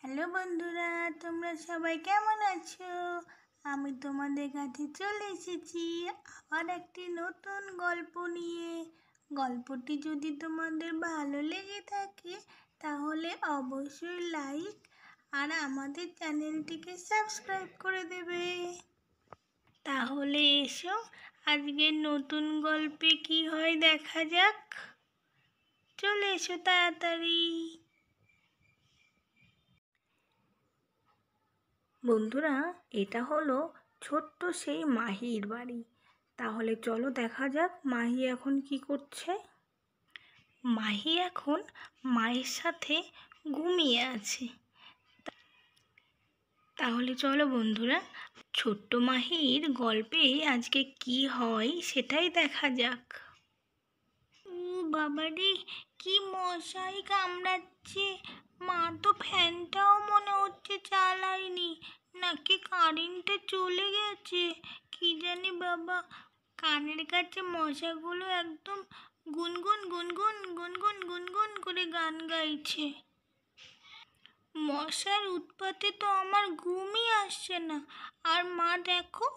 Hello বন্ধুরা, তোমরা সবাই কেমন আছো? আমি তোমাদের কাছে চলে এসেছি আবার একটি নতুন গল্প নিয়ে। গল্পটি যদি তোমাদের ভালো লেগে থাকে তাহলে অবশ্যই লাইক আর আমাদের চ্যানেলটিকে সাবস্ক্রাইব করে দেবে। তাহলে এসো আজকের নতুন গল্পে কি হয় দেখা যাক। চলে এসো তাড়াতাড়ি। বন্ধুরা, এটা হলো ছোট্ট সেই মাহির বাড়ি। তাহলে চলো দেখা যাক মাহি এখন কি করছে। মাহি এখন মায়ের সাথে ঘুমিয়ে আছে। তাহলে চলো বন্ধুরা, ছোট্ট মাহির গল্পে আজকে কি হয় সেটাই দেখা যাক। ও বাবারে, কি মশাই কামড়াচ্ছে! মা তো ফ্যানটাও মনে হচ্ছে চালায়নি, নাকি কারেন্টটা চলে গেছে কি জানি বাবা। কানের কাছে মশাগুলো একদম গুনগুন গুনগুন গুনগুন গুনগুন করে গান গাইছে। মশার উৎপাতে তো আমার ঘুমই আসছে না। আর মা দেখো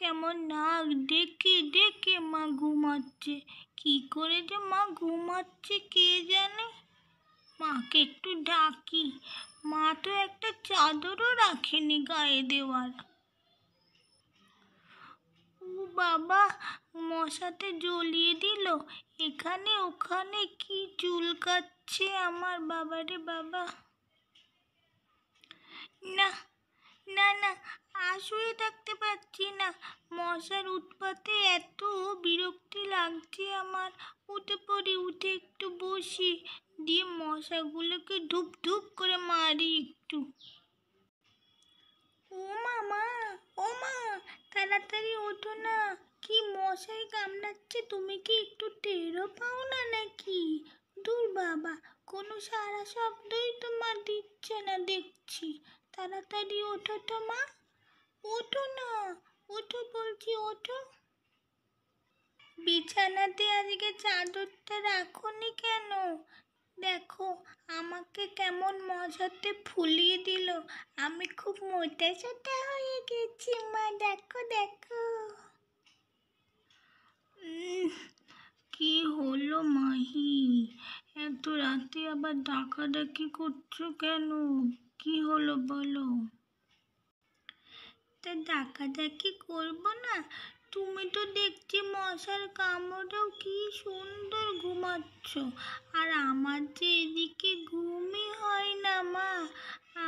কেমন নাক ডেকে ডেকে মা ঘুমাচ্ছে। কি করে যে মা ঘুমাচ্ছে কে জানে। মাকে একটু ডাকি। মা তো একটা চাদরও রাখেনি গায়ে দেওয়ার। ও বাবা, মশাতে জ্বলিয়ে দিল। এখানে ওখানে কি চুলকাচ্ছে আমার, বাবারে বাবা। না না না, আর শুয়ে থাকতে পারছি না। মশার উৎপাতে এত বিরক্তি লাগছে আমার। উঠে পড়ি, উঠে একটু বসি, দিয়ে মশাগুলোকে ধূপ ধূপ করে মারি একটু। ও মামা, ও মা, তাড়াতাড়ি ওঠো না। কি মশাই কামড়াচ্ছে, তুমি কি একটু টেরও পাও না নাকি? দূর বাবা, কোনো সারা শব্দই তোমার দিচ্ছে না দেখছি। তাড়াতাড়ি ওঠো তো মা, ওঠো না, ওঠো বলছি, ওঠো। বিছানাতে আজকে চাদরটা রাখোনি কেন? দেখো আমাকে কেমন মশাতে ফুলিয়ে দিল। আমি খুব মোটা সোটা হয়ে গেছি মা, দেখো দেখো। কি হলো মাহি, এত রাতে আবার ডাকাডাকি করছো কেন? কি হলো বলো। তা ডাকাডাকি করবো না? তুমি তো দেখছি মশার কামড়েও কি সুন্দর ঘুমাচ্ছ, আর আমার যে এদিকে ঘুমই হয় না মা।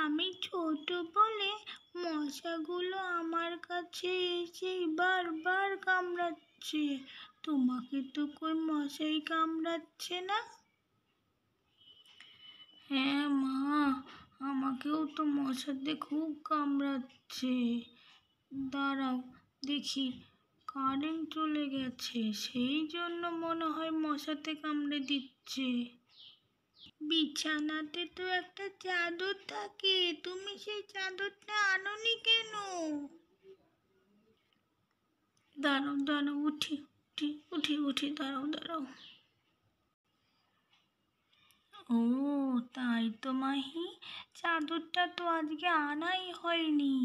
আমি ছোট বলে মশাগুলো আমার কাছে এসে বারবার কামড়াচ্ছে। তোমাকে তো কই মশাই কামড়াচ্ছে না। হ্যাঁ মা, আমাকেও তো মশাতে খুব কামড়াচ্ছে। দাঁড়াও দেখি, কারেন্ট চলে গেছে, সেই জন্য মনে হয় মশাতে কামড়ে দিচ্ছে। বিছানাতে তো একটা চাদর থাকে, তুমি সেই চাদরটা আনোনি কেন? দাঁড়াও দাঁড়াও, উঠি উঠি উঠি উঠি, দাঁড়াও দাঁড়াও। ও তাই তো মাহি, চাদরটা তো আজকে আনাই হয়নি।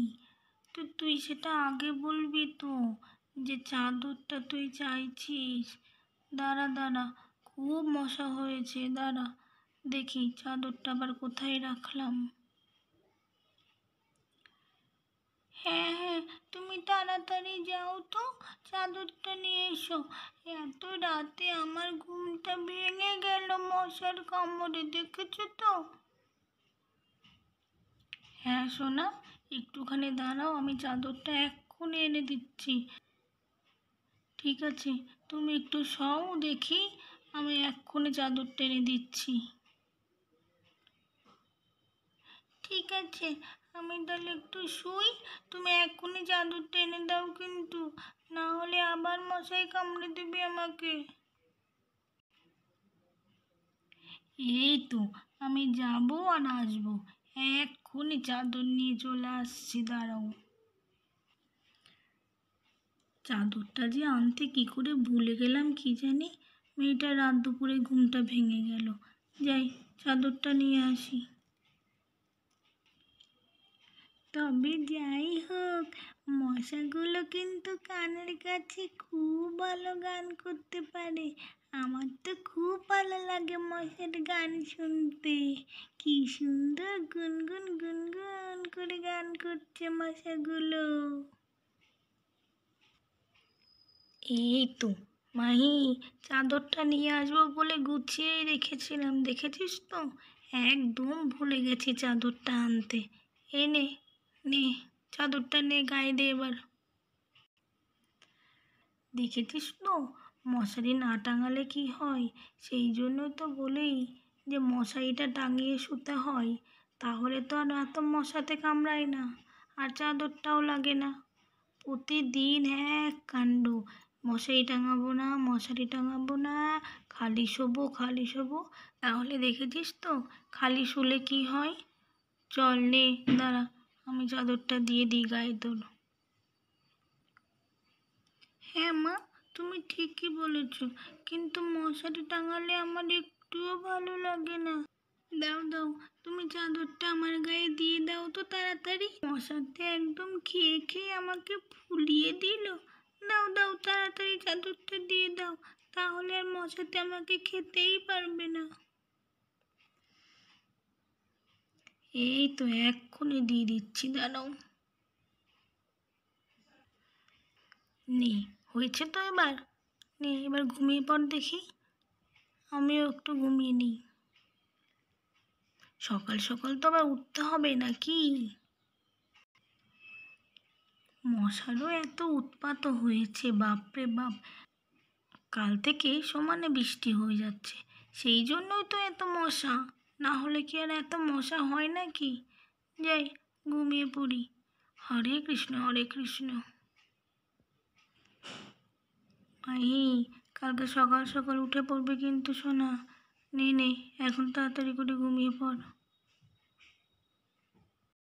তো তুই সেটা আগে বলবি তো, যে চাদরটা তুই চাইছিস। দাঁড়া দাঁড়া, খুব মশা হয়েছে, দাঁড়া দেখি চাদরটা আবার কোথায় রাখলাম। হ্যাঁ হ্যাঁ, তুমি তাড়াতাড়ি যাও তো, চাদরটা নিয়ে এসো। এত রাতে আমার ঘুমটা ভেঙে গেল মশার কামড়ে, দেখেছো তো। হ্যাঁ সোনা, একটুখানি দাঁড়াও, আমি চাদরটা এক্ষুনি এনে দিচ্ছি। ঠিক আছে, তুমি একটু শোও দেখি, আমি এক্ষুনি চাদরটা এনে দিচ্ছি। ঠিক আছে, আমি তাহলে একটু শুই, তুমি এক্ষুনি চাদরটা এনে দাও কিন্তু, না হলে আবার মশাই কামড়ে দেবে আমাকে। এই তো আমি যাবো আর আসবো, এক্ষুনি চাদর নিয়ে চলে আসছি, দাঁড়াও। চাদরটা যে আনতে কি করে ভুলে গেলাম কি জানি, মেয়েটা রাত দুপুরে ঘুমটা ভেঙে গেল। যাই চাদরটা নিয়ে আসি। তবে যাই হোক, মশাগুলো কিন্তু কানের কাছে খুব ভালো গান করতে পারে। আমার তো খুব ভালো লাগে মশার গান শুনতে। কি সুন্দর গুনগুন গুনগুন করে গান করছে মশাগুলো। এই তো মাহি, চাদরটা নিয়ে আসবো বলে গুছিয়েই রেখেছিলাম, দেখেছিস তো? একদম ভুলে গেছি চাদরটা আনতে। এই নে, নে চাদরটা নে, গায়ে দে এবার। দেখেছিস তো, মশারি না টাঙালে কি হয়? সেই জন্য তো বলেই যে মশারিটা টাঙিয়ে শুতে হয়, তাহলে তো আর এত মশাতে কামড়ায় না, আর চাদরটাও লাগে না। প্রতিদিন এক কাণ্ড, মশারি টাঙাবো না, মশারি টাঙাবো না, খালি শোবো খালি শোবো। তাহলে দেখেছিস তো খালি শুলে কি হয়? চল নে, দাঁড়া, আমি চাদরটা দিয়ে দিই গায়ে তোর। হ্যাঁ মা, তুমি ঠিকই বলেছ, কিন্তু মশারি টাঙালে আমার একটুও ভালো লাগে না। দাও দাও, তুমি চাদরটা আমার গায়ে দিয়ে দাও তো তাড়াতাড়ি। মশাতে একদম খেয়ে খেয়ে আমাকে ফুলিয়ে দিল। দাও দাও, তাড়াতাড়ি চাদরটা দিয়ে দাও, তাহলে আর মশাতে আমাকে খেতেই পারবে না। এই তো এক্ষুনি দিয়ে দিচ্ছি, দাঁড়াও। নে, হয়েছে তো এবার। নে এবার ঘুমিয়ে পড় দেখি, আমিও একটু ঘুমিয়ে নিই। সকাল সকাল তো আবার উঠতে হবে নাকি? মশারও এত উৎপাত হয়েছে, বাপরে বাপ। কাল থেকে সমানে বৃষ্টি হয়ে যাচ্ছে, সেই জন্যই তো এত মশা। না হলে কি আর এত মশা হয় নাকি? যাই, ঘুমিয়ে পড়ি। হরে কৃষ্ণ হরে কৃষ্ণ। মাহি, কালকে সকাল সকাল উঠে পড়বে কিন্তু সোনা। নে নে, এখন তাড়াতাড়ি করে ঘুমিয়ে পড়।